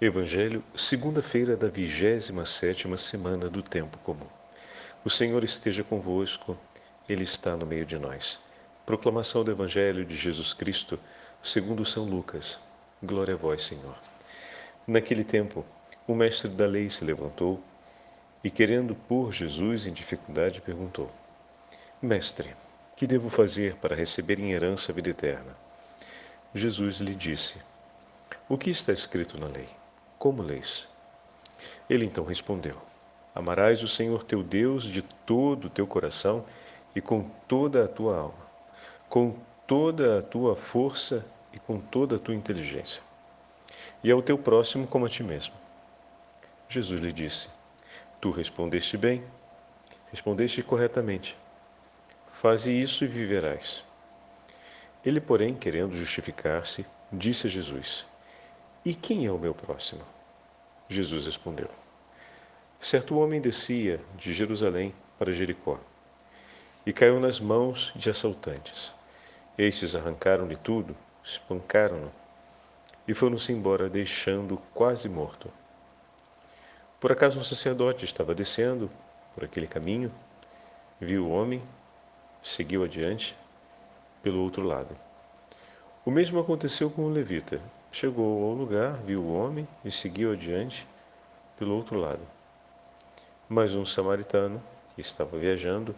Evangelho, segunda-feira da 27ª semana do Tempo Comum. O Senhor esteja convosco, Ele está no meio de nós. Proclamação do Evangelho de Jesus Cristo, segundo São Lucas. Glória a vós, Senhor. Naquele tempo, o mestre da lei se levantou e, querendo pôr Jesus em dificuldade, perguntou: Mestre, que devo fazer para receber em herança a vida eterna? Jesus lhe disse: O que está escrito na lei? Como lês? Ele então respondeu: Amarás o Senhor teu Deus de todo o teu coração e com toda a tua alma, com toda a tua força e com toda a tua inteligência, e ao teu próximo como a ti mesmo. Jesus lhe disse: Tu respondeste bem, respondeste corretamente. Faze isso e viverás. Ele, porém, querendo justificar-se, disse a Jesus: E quem é o meu próximo? Jesus respondeu: Certo homem descia de Jerusalém para Jericó e caiu nas mãos de assaltantes. Estes arrancaram-lhe tudo, espancaram-no e foram-se embora, deixando-o quase morto. Por acaso um sacerdote estava descendo por aquele caminho, viu o homem, seguiu adiante pelo outro lado. O mesmo aconteceu com o levita. Chegou ao lugar, viu o homem e seguiu adiante pelo outro lado. Mas um samaritano, que estava viajando,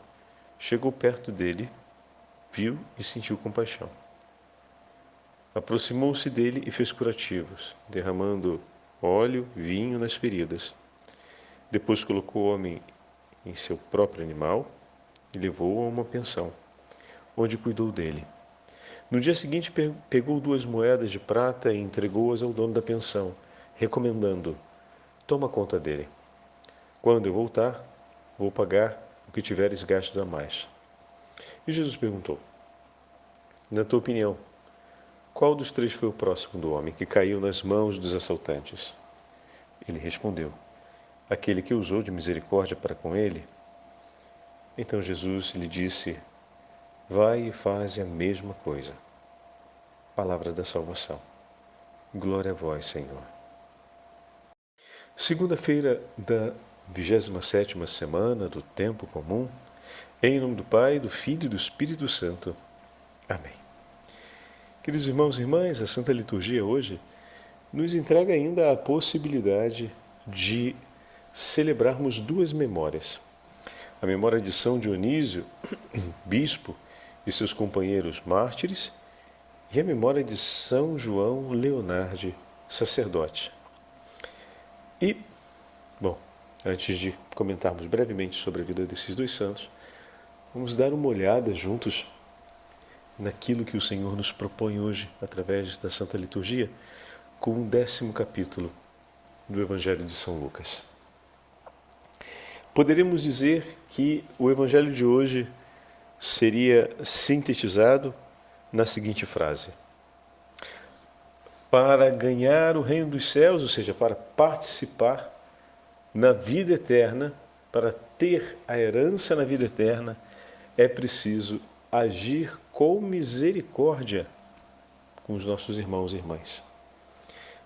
chegou perto dele, viu e sentiu compaixão. Aproximou-se dele e fez curativos, derramando óleo, vinho nas feridas. Depois colocou o homem em seu próprio animal e levou-o a uma pensão, onde cuidou dele. No dia seguinte, pegou 2 moedas de prata e entregou-as ao dono da pensão, recomendando: Toma conta dele. Quando eu voltar, vou pagar o que tiveres gasto a mais. E Jesus perguntou: Na tua opinião, qual dos 3 foi o próximo do homem que caiu nas mãos dos assaltantes? Ele respondeu: Aquele que usou de misericórdia para com ele. Então Jesus lhe disse: Vai e faze a mesma coisa. Palavra da salvação. Glória a vós, Senhor. Segunda-feira da 27ª semana do Tempo Comum. Em nome do Pai, do Filho e do Espírito Santo. Amém. Queridos irmãos e irmãs, a Santa Liturgia hoje nos entrega ainda a possibilidade de celebrarmos 2 memórias. A memória de São Dionísio, bispo, e seus companheiros mártires, e a memória de São João Leonardi, sacerdote. E, bom, antes de comentarmos brevemente sobre a vida desses 2 santos, vamos dar uma olhada juntos naquilo que o Senhor nos propõe hoje, através da Santa Liturgia, com o 10º capítulo do Evangelho de São Lucas. Poderíamos dizer que o Evangelho de hoje seria sintetizado na seguinte frase: Para ganhar o reino dos céus, ou seja, para participar na vida eterna, para ter a herança na vida eterna, é preciso agir com misericórdia com os nossos irmãos e irmãs.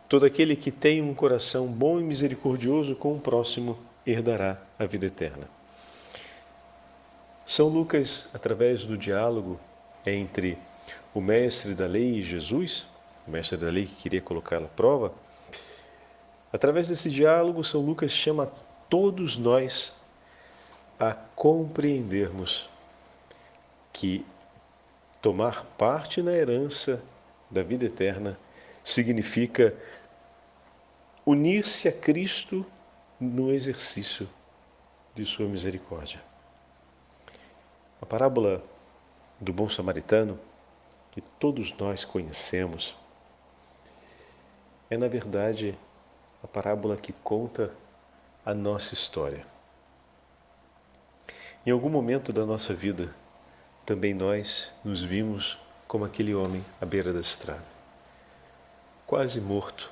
Todo aquele que tem um coração bom e misericordioso com o próximo herdará a vida eterna. São Lucas, através do diálogo entre o mestre da lei e Jesus, o mestre da lei que queria colocá-la à prova, através desse diálogo, São Lucas chama todos nós a compreendermos que tomar parte na herança da vida eterna significa unir-se a Cristo no exercício de sua misericórdia. A parábola do bom samaritano, que todos nós conhecemos, é, na verdade, a parábola que conta a nossa história. Em algum momento da nossa vida, também nós nos vimos como aquele homem à beira da estrada, quase morto.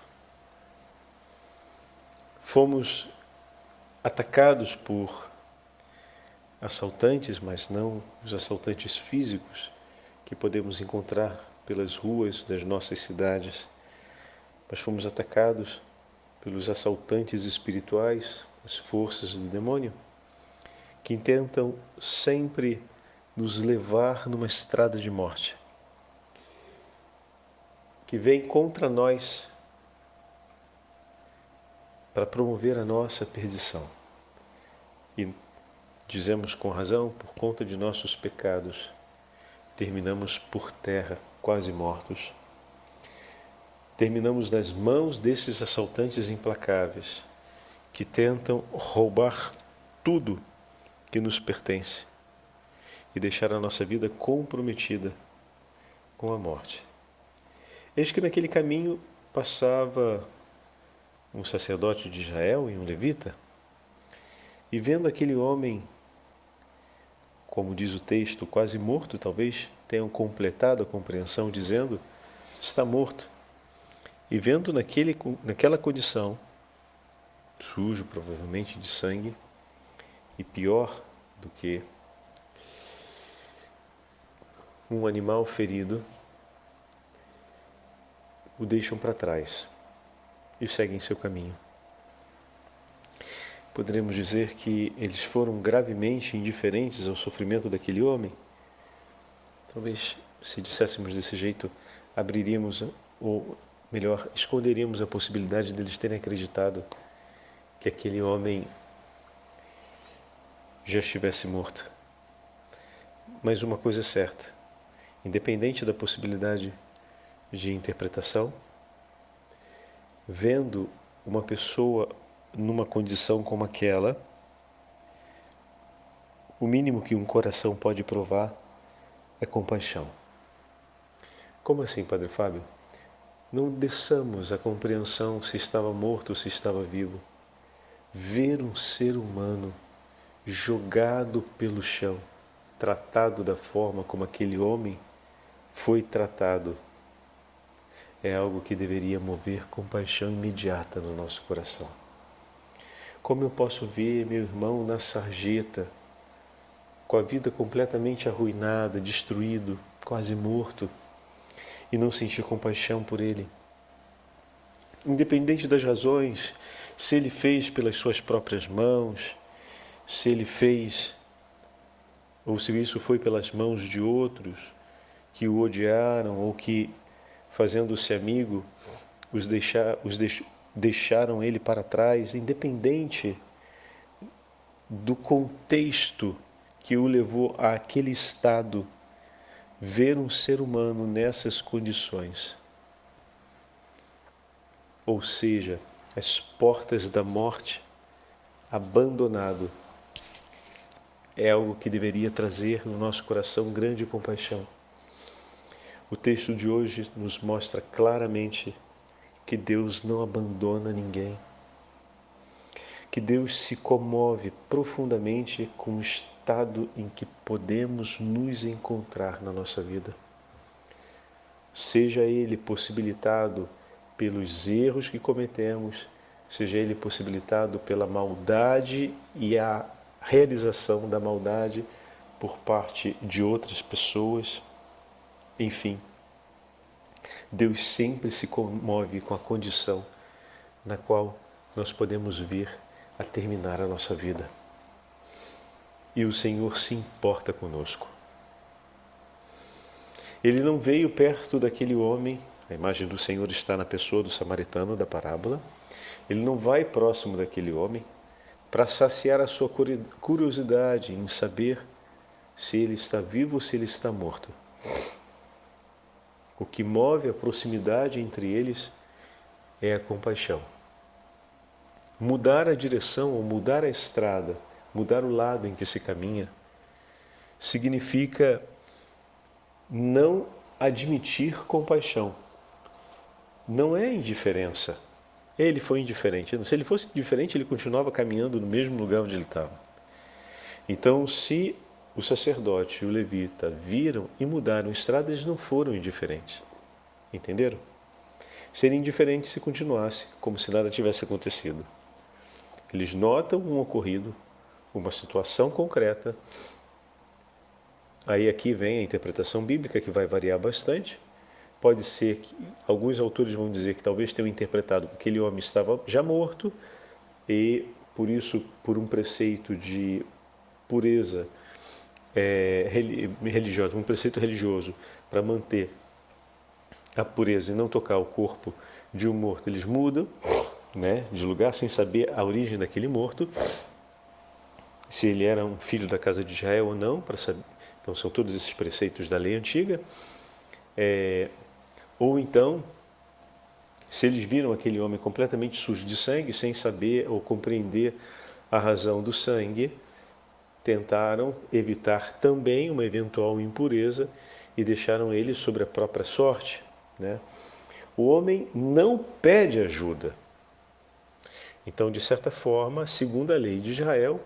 Fomos atacados por assaltantes, mas não os assaltantes físicos que podemos encontrar pelas ruas das nossas cidades, mas fomos atacados pelos assaltantes espirituais, as forças do demônio, que tentam sempre nos levar numa estrada de morte, que vem contra nós para promover a nossa perdição. E dizemos com razão, por conta de nossos pecados, terminamos por terra, quase mortos. Terminamos nas mãos desses assaltantes implacáveis, que tentam roubar tudo que nos pertence e deixar a nossa vida comprometida com a morte. Eis que naquele caminho passava um sacerdote de Israel e um levita, e vendo aquele homem, como diz o texto, quase morto, talvez tenham completado a compreensão dizendo, está morto. E vendo naquela condição, sujo provavelmente de sangue, e pior do que um animal ferido, o deixam para trás e seguem seu caminho. Poderemos dizer que eles foram gravemente indiferentes ao sofrimento daquele homem? Talvez, se disséssemos desse jeito, abriríamos, ou melhor, esconderíamos a possibilidade deles terem acreditado que aquele homem já estivesse morto. Mas uma coisa é certa, independente da possibilidade de interpretação, vendo uma pessoa numa condição como aquela, o mínimo que um coração pode provar é compaixão. Como assim, Padre Fábio? Não desçamos a compreensão se estava morto ou se estava vivo. Ver um ser humano jogado pelo chão, tratado da forma como aquele homem foi tratado, é algo que deveria mover compaixão imediata no nosso coração. Como eu posso ver meu irmão na sarjeta, com a vida completamente arruinada, destruído, quase morto, e não sentir compaixão por ele? Independente das razões, se ele fez pelas suas próprias mãos, se ele fez, ou se isso foi pelas mãos de outros que o odiaram ou que, fazendo-se amigo, deixaram ele para trás, independente do contexto que o levou àquele estado, ver um ser humano nessas condições, ou seja, às portas da morte, abandonado, é algo que deveria trazer no nosso coração grande compaixão. O texto de hoje nos mostra claramente que Deus não abandona ninguém, que Deus se comove profundamente com o estado em que podemos nos encontrar na nossa vida. Seja ele possibilitado pelos erros que cometemos, seja ele possibilitado pela maldade e a realização da maldade por parte de outras pessoas, enfim, Deus sempre se comove com a condição na qual nós podemos vir a terminar a nossa vida. E o Senhor se importa conosco. Ele não veio perto daquele homem, a imagem do Senhor está na pessoa do samaritano da parábola, ele não vai próximo daquele homem para saciar a sua curiosidade em saber se ele está vivo ou se ele está morto. O que move a proximidade entre eles é a compaixão. Mudar a direção ou mudar a estrada, mudar o lado em que se caminha, significa não admitir compaixão. Não é indiferença. Ele foi indiferente. Se ele fosse indiferente, ele continuava caminhando no mesmo lugar onde ele estava. Então, se o sacerdote e o levita viram e mudaram a estrada, eles não foram indiferentes. Entenderam? Seria indiferente se continuasse como se nada tivesse acontecido. Eles notam um ocorrido, uma situação concreta. Aí aqui vem a interpretação bíblica, que vai variar bastante. pode ser que alguns autores vão dizer que talvez tenham interpretado que aquele homem estava já morto e, por isso, por um preceito de pureza religiosa, um preceito religioso para manter a pureza e não tocar o corpo de um morto, eles mudam, né, de lugar sem saber a origem daquele morto, se ele era um filho da casa de Israel ou não, para saber. Então são todos esses preceitos da lei antiga. Ou então, se eles viram aquele homem completamente sujo de sangue, sem saber ou compreender a razão do sangue, tentaram evitar também uma eventual impureza e deixaram ele sobre a própria sorte, né? O homem não pede ajuda. Então, de certa forma, segundo a lei de Israel,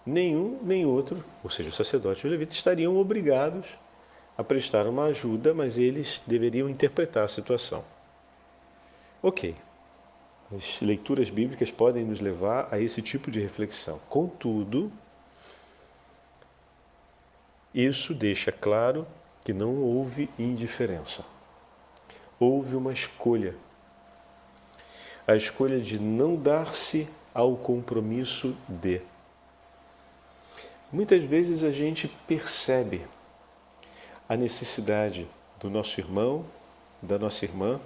nenhum nem outro, ou seja, o sacerdote e o levita, estariam obrigados a prestar uma ajuda, mas eles deveriam interpretar a situação. Ok, as leituras bíblicas podem nos levar a esse tipo de reflexão. Contudo, isso deixa claro que não houve indiferença. Houve uma escolha. A escolha de não dar-se ao compromisso de. Muitas vezes a gente percebe a necessidade do nosso irmão, da nossa irmã,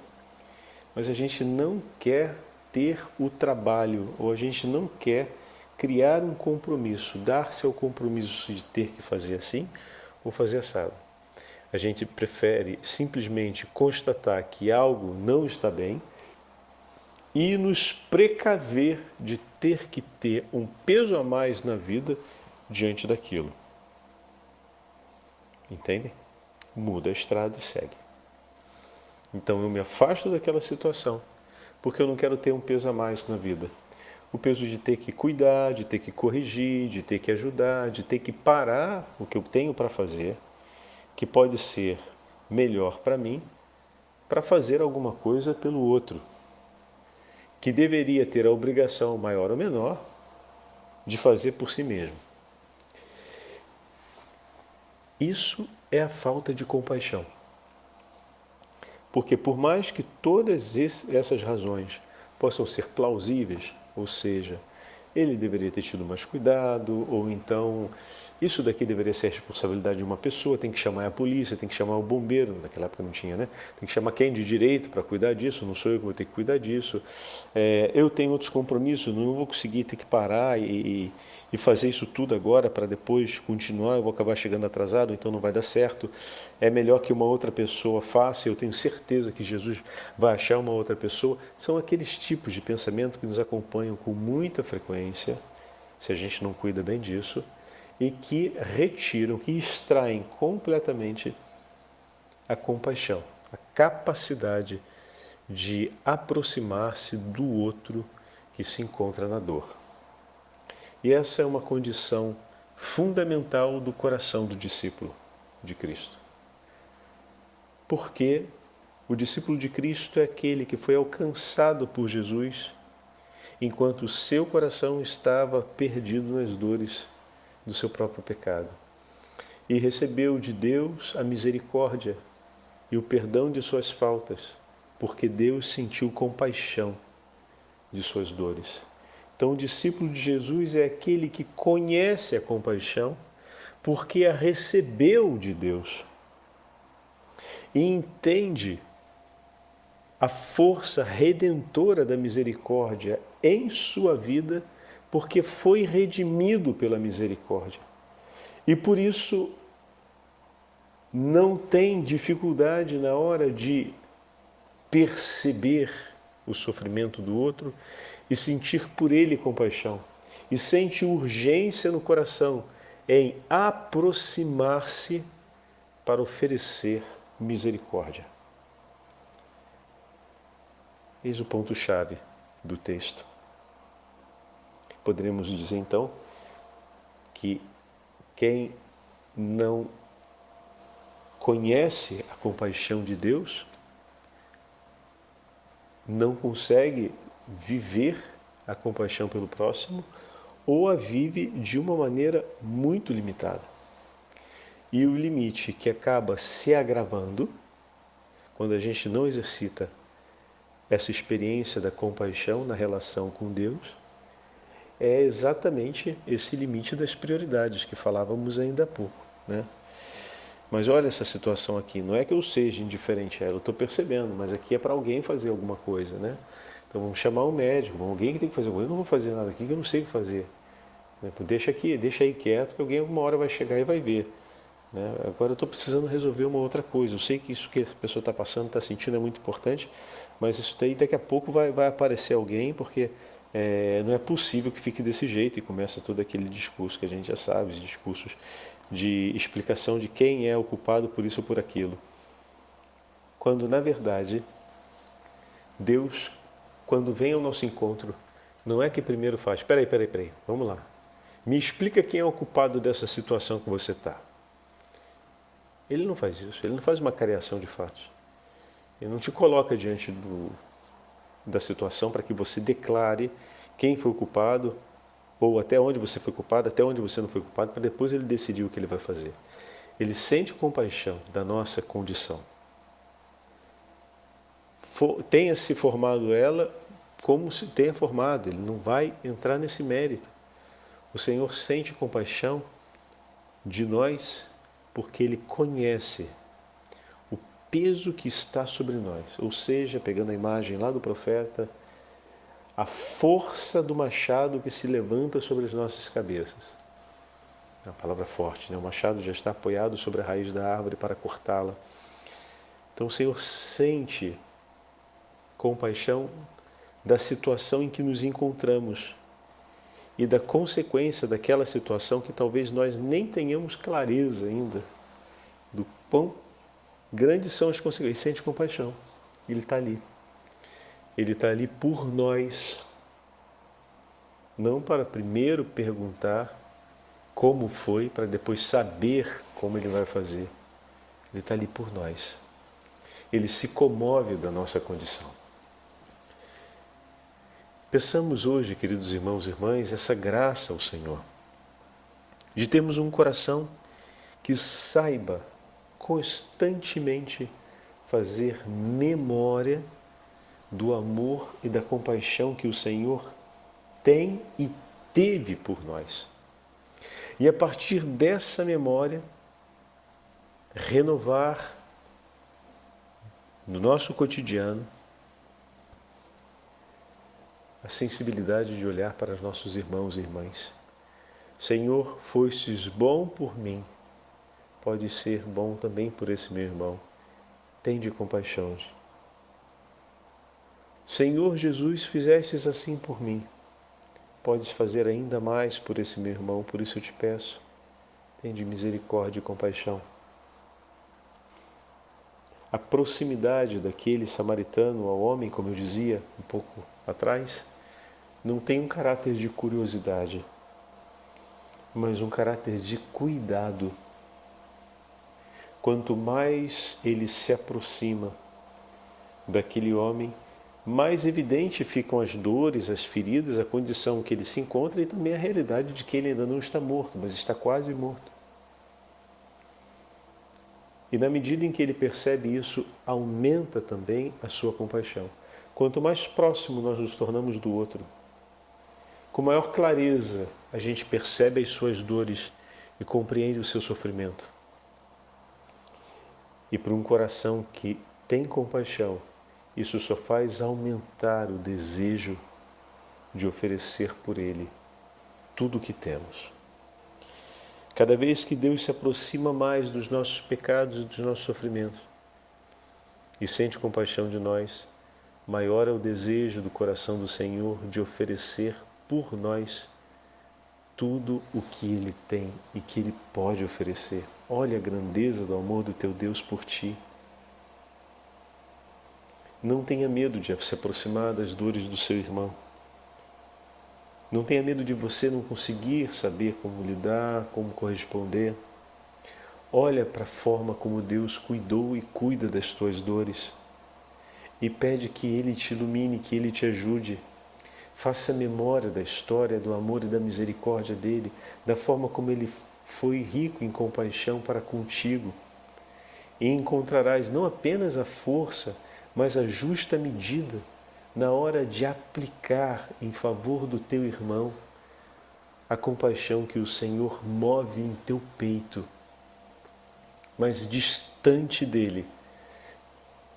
mas a gente não quer ter o trabalho, ou a gente não quer criar um compromisso, dar-se ao compromisso de ter que fazer assim ou fazer assado. A gente prefere simplesmente constatar que algo não está bem e nos precaver de ter que ter um peso a mais na vida diante daquilo. Entendem? Muda a estrada e segue. Então eu me afasto daquela situação, porque eu não quero ter um peso a mais na vida. O peso de ter que cuidar, de ter que corrigir, de ter que ajudar, de ter que parar o que eu tenho para fazer, que pode ser melhor para mim, para fazer alguma coisa pelo outro, que deveria ter a obrigação, maior ou menor, de fazer por si mesmo. Isso é a falta de compaixão. Porque por mais que todas essas razões possam ser plausíveis, ou seja, ele deveria ter tido mais cuidado, ou então isso daqui deveria ser a responsabilidade de uma pessoa, tem que chamar a polícia, tem que chamar o bombeiro, naquela época não tinha, né? Tem que chamar quem de direito para cuidar disso, não sou eu que vou ter que cuidar disso. Eu tenho outros compromissos, não vou conseguir ter que parar e fazer isso tudo agora para depois continuar, eu vou acabar chegando atrasado, então não vai dar certo. É melhor que uma outra pessoa faça, eu tenho certeza que Jesus vai achar uma outra pessoa. São aqueles tipos de pensamento que nos acompanham com muita frequência, se a gente não cuida bem disso, e que retiram, que extraem completamente a compaixão, a capacidade de aproximar-se do outro que se encontra na dor. E essa é uma condição fundamental do coração do discípulo de Cristo. Porque o discípulo de Cristo é aquele que foi alcançado por Jesus enquanto o seu coração estava perdido nas dores do seu próprio pecado. E recebeu de Deus a misericórdia e o perdão de suas faltas, porque Deus sentiu compaixão de suas dores. Então, o discípulo de Jesus é aquele que conhece a compaixão porque a recebeu de Deus e entende a força redentora da misericórdia em sua vida porque foi redimido pela misericórdia. E por isso não tem dificuldade na hora de perceber o sofrimento do outro e sentir por ele compaixão. E sente urgência no coração em aproximar-se para oferecer misericórdia. Eis o ponto-chave do texto. Poderíamos dizer então que quem não conhece a compaixão de Deus não consegue viver a compaixão pelo próximo ou a vive de uma maneira muito limitada. E o limite que acaba se agravando quando a gente não exercita essa experiência da compaixão na relação com Deus, é exatamente esse limite das prioridades que falávamos ainda há pouco, né? Mas olha essa situação aqui, não é que eu seja indiferente a ela, eu estou percebendo, mas aqui é para alguém fazer alguma coisa, né? Então vamos chamar um médico, alguém que tem que fazer alguma coisa. Eu não vou fazer nada aqui que eu não sei o que fazer. Deixa aqui, deixa aí quieto, que alguém uma hora vai chegar e vai ver. Né? Agora eu estou precisando resolver uma outra coisa. Eu sei que isso que a pessoa está passando, está sentindo é muito importante, mas isso daí daqui a pouco vai aparecer alguém, porque não é possível que fique desse jeito, e começa todo aquele discurso que a gente já sabe, discursos de explicação de quem é o culpado por isso ou por aquilo. Quando, na verdade, Deus, quando vem ao nosso encontro, não é que primeiro faz, peraí, vamos lá. Me explica quem é o culpado dessa situação que você está. Ele não faz isso, ele não faz uma cariação de fatos. Ele não te coloca diante da situação para que você declare quem foi o culpado, ou até onde você foi culpado, até onde você não foi culpado, para depois ele decidir o que ele vai fazer. Ele sente compaixão da nossa condição. Tenha se formado ela como se tenha formado, ele não vai entrar nesse mérito. O Senhor sente compaixão de nós porque Ele conhece o peso que está sobre nós. Ou seja, pegando a imagem lá do profeta, a força do machado que se levanta sobre as nossas cabeças. É uma palavra forte, né? O machado já está apoiado sobre a raiz da árvore para cortá-la. Então o Senhor sente compaixão da situação em que nos encontramos e da consequência daquela situação que talvez nós nem tenhamos clareza ainda do quão grandes são as consequências. Ele sente compaixão. Ele está ali. Ele está ali por nós. Não para primeiro perguntar como foi, para depois saber como ele vai fazer. Ele está ali por nós. Ele se comove da nossa condição. Peçamos hoje, queridos irmãos e irmãs, essa graça ao Senhor, de termos um coração que saiba constantemente fazer memória do amor e da compaixão que o Senhor tem e teve por nós. E a partir dessa memória, renovar no nosso cotidiano a sensibilidade de olhar para os nossos irmãos e irmãs. Senhor, fostes bom por mim, pode ser bom também por esse meu irmão. Tende compaixão. Senhor Jesus, fizestes assim por mim, podes fazer ainda mais por esse meu irmão, por isso eu te peço, tende misericórdia e compaixão. A proximidade daquele samaritano ao homem, como eu dizia um pouco atrás, não tem um caráter de curiosidade, mas um caráter de cuidado. Quanto mais ele se aproxima daquele homem, mais evidente ficam as dores, as feridas, a condição que ele se encontra e também a realidade de que ele ainda não está morto, mas está quase morto. E na medida em que ele percebe isso, aumenta também a sua compaixão. Quanto mais próximo nós nos tornamos do outro, com maior clareza a gente percebe as suas dores e compreende o seu sofrimento. E para um coração que tem compaixão, isso só faz aumentar o desejo de oferecer por ele tudo o que temos. Cada vez que Deus se aproxima mais dos nossos pecados e dos nossos sofrimentos e sente compaixão de nós, maior é o desejo do coração do Senhor de oferecer por nós tudo o que Ele tem e que Ele pode oferecer. Olha a grandeza do amor do teu Deus por ti. Não tenha medo de se aproximar das dores do seu irmão. Não tenha medo de você não conseguir saber como lidar, como corresponder. Olha para a forma como Deus cuidou e cuida das tuas dores. E pede que Ele te ilumine, que Ele te ajude. Faça memória da história, do amor e da misericórdia dEle, da forma como Ele foi rico em compaixão para contigo. e encontrarás não apenas a força, mas a justa medida na hora de aplicar em favor do teu irmão a compaixão que o Senhor move em teu peito. Mas distante dele,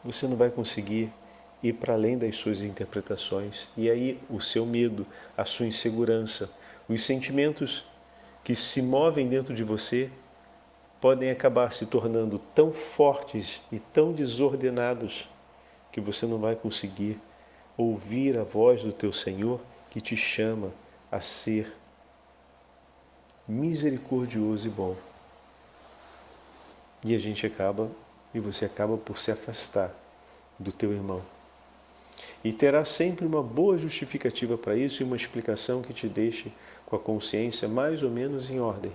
você não vai conseguir ir para além das suas interpretações. E aí o seu medo, a sua insegurança, os sentimentos que se movem dentro de você podem acabar se tornando tão fortes e tão desordenados que você não vai conseguir ouvir a voz do teu Senhor que te chama a ser misericordioso e bom. E você acaba por se afastar do teu irmão. E terá sempre uma boa justificativa para isso e uma explicação que te deixe com a consciência mais ou menos em ordem.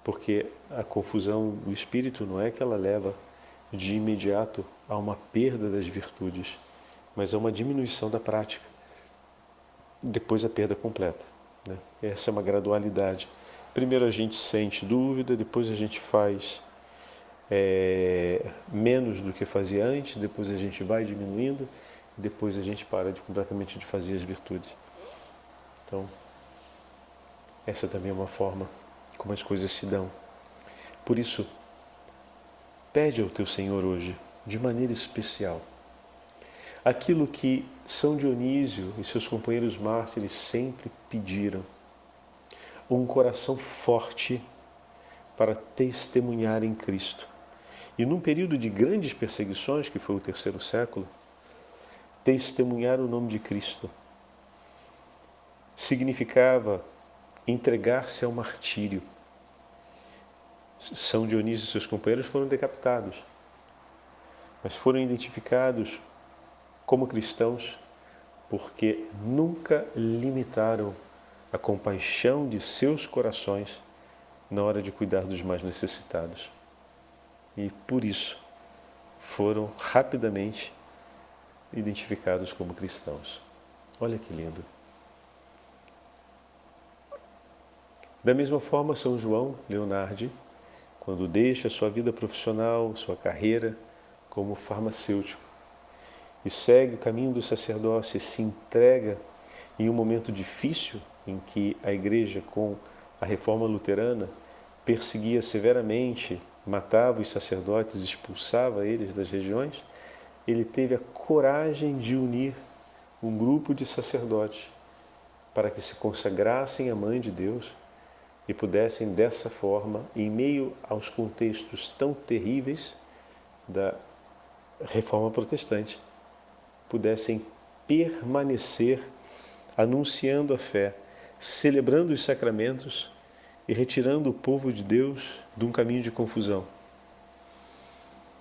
Porque a confusão do espírito não é que ela leva de imediato a uma perda das virtudes, mas a uma diminuição da prática. Depois a perda completa. Né? Essa é uma gradualidade. Primeiro a gente sente dúvida, depois a gente faz menos do que fazia antes, depois a gente vai diminuindo, depois a gente para completamente de fazer as virtudes. Então, essa também é uma forma como as coisas se dão. Por isso, pede ao teu Senhor hoje, de maneira especial, aquilo que São Dionísio e seus companheiros mártires sempre pediram: um coração forte para testemunhar em Cristo. E num período de grandes perseguições, que foi o terceiro século, testemunhar o nome de Cristo significava entregar-se ao martírio. São Dionísio e seus companheiros foram decapitados, mas foram identificados como cristãos porque nunca limitaram a compaixão de seus corações na hora de cuidar dos mais necessitados. E por isso foram rapidamente identificados como cristãos. Olha que lindo. Da mesma forma, São João Leonardi, quando deixa sua vida profissional, sua carreira como farmacêutico e segue o caminho do sacerdócio e se entrega em um momento difícil em que a Igreja, com a reforma luterana, perseguia severamente, matava os sacerdotes, expulsava eles das regiões, ele teve a coragem de unir um grupo de sacerdotes para que se consagrassem à Mãe de Deus e pudessem dessa forma, em meio aos contextos tão terríveis da Reforma Protestante, pudessem permanecer anunciando a fé, celebrando os sacramentos e retirando o povo de Deus de um caminho de confusão.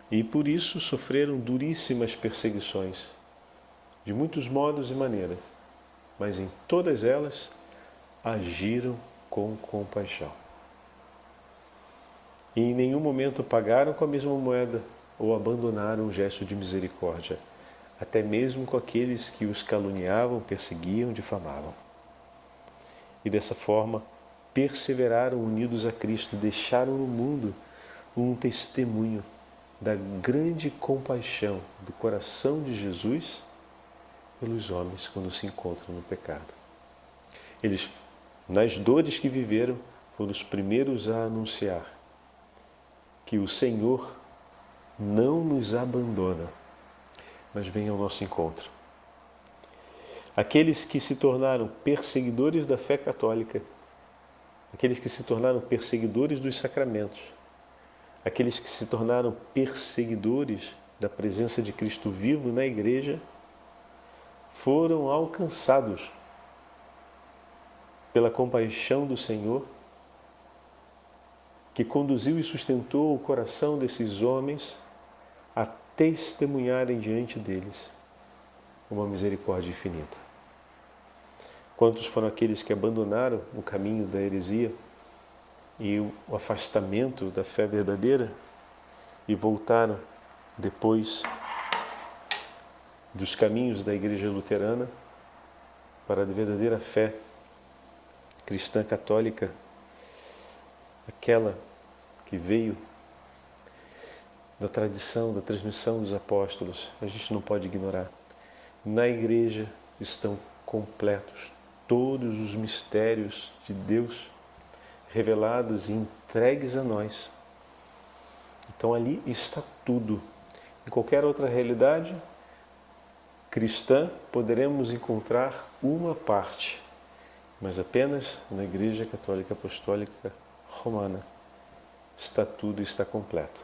E por isso sofreram duríssimas perseguições, de muitos modos e maneiras, mas em todas elas agiram com compaixão. E em nenhum momento pagaram com a mesma moeda ou abandonaram o gesto de misericórdia, até mesmo com aqueles que os caluniavam, perseguiam, difamavam. E dessa forma, perseveraram unidos a Cristo, deixaram no mundo um testemunho da grande compaixão do coração de Jesus pelos homens quando se encontram no pecado. Eles, nas dores que viveram, foram os primeiros a anunciar que o Senhor não nos abandona, mas vem ao nosso encontro. Aqueles que se tornaram perseguidores da fé católica, aqueles que se tornaram perseguidores dos sacramentos, aqueles que se tornaram perseguidores da presença de Cristo vivo na Igreja, foram alcançados pela compaixão do Senhor, que conduziu e sustentou o coração desses homens a testemunharem diante deles uma misericórdia infinita. Quantos foram aqueles que abandonaram o caminho da heresia e o afastamento da fé verdadeira e voltaram depois dos caminhos da Igreja Luterana para a verdadeira fé cristã católica, aquela que veio da tradição, da transmissão dos apóstolos, a gente não pode ignorar. Na igreja estão completos todos os mistérios de Deus revelados e entregues a nós. Então ali está tudo. Em qualquer outra realidade cristã poderemos encontrar uma parte, mas apenas na Igreja Católica Apostólica Romana está tudo, está completo.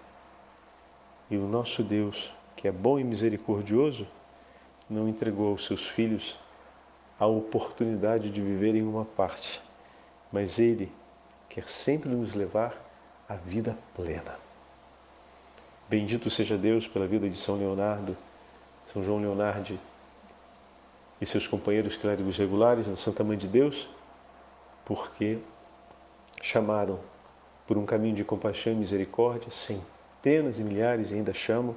E o nosso Deus, que é bom e misericordioso, não entregou aos seus filhos a oportunidade de viver em uma parte, mas Ele quer sempre nos levar à vida plena. Bendito seja Deus pela vida de São Leonardo, São João Leonardi e seus companheiros clérigos regulares da Santa Mãe de Deus, porque chamaram por um caminho de compaixão e misericórdia centenas e milhares, e ainda chamam,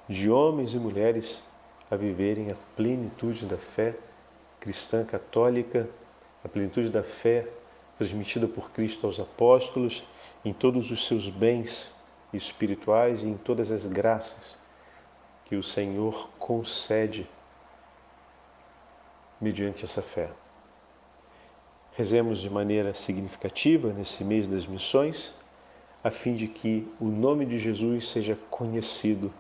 de homens e mulheres a viverem a plenitude da fé cristã católica, a plenitude da fé transmitida por Cristo aos apóstolos, em todos os seus bens espirituais e em todas as graças que o Senhor concede mediante essa fé. Rezemos de maneira significativa nesse mês das missões, a fim de que o nome de Jesus seja conhecido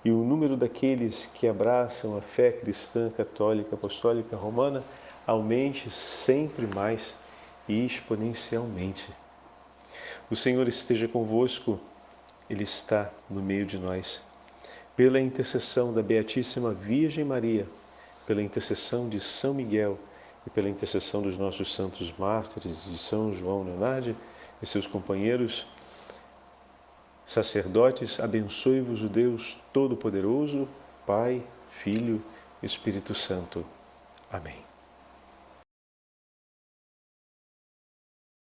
e o número daqueles que abraçam a fé cristã, católica, apostólica, romana aumente sempre mais e exponencialmente. O Senhor esteja convosco, Ele está no meio de nós. Pela intercessão da Beatíssima Virgem Maria, pela intercessão de São Miguel e pela intercessão dos nossos santos mártires, de São João Leonardi e seus companheiros sacerdotes, abençoe-vos o Deus Todo-Poderoso, Pai, Filho, Espírito Santo. Amém.